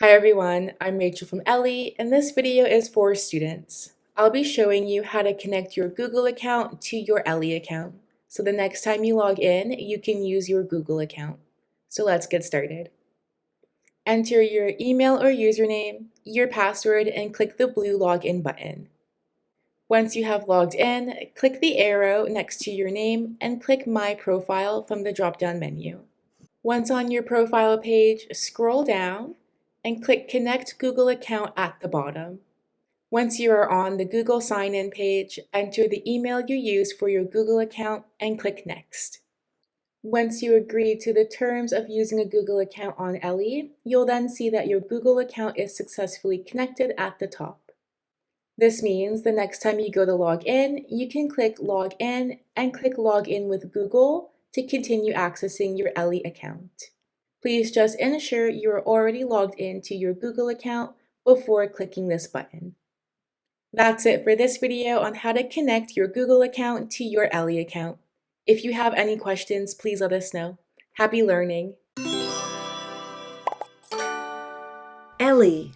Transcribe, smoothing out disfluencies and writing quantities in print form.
Hi everyone, I'm Rachel from Ellii, and this video is for students. I'll be showing you how to connect your Google account to your Ellii account. So the next time you log in, you can use your Google account. So let's get started. Enter your email or username, your password, and click the blue login button. Once you have logged in, click the arrow next to your name and click My Profile from the drop-down menu. Once on your profile page, scroll down and click Connect Google Account at the bottom. Once you are on the Google sign-in page, enter the email you use for your Google account and click Next. Once you agree to the terms of using a Google account on Ellii, you'll then see that your Google account is successfully connected at the top. This means the next time you go to log in, you can click Log In and click Log In with Google to continue accessing your Ellii account. Please just ensure you are already logged into your Google account before clicking this button. That's it for this video on how to connect your Google account to your Ellii account. If you have any questions, please let us know. Happy learning! Ellii.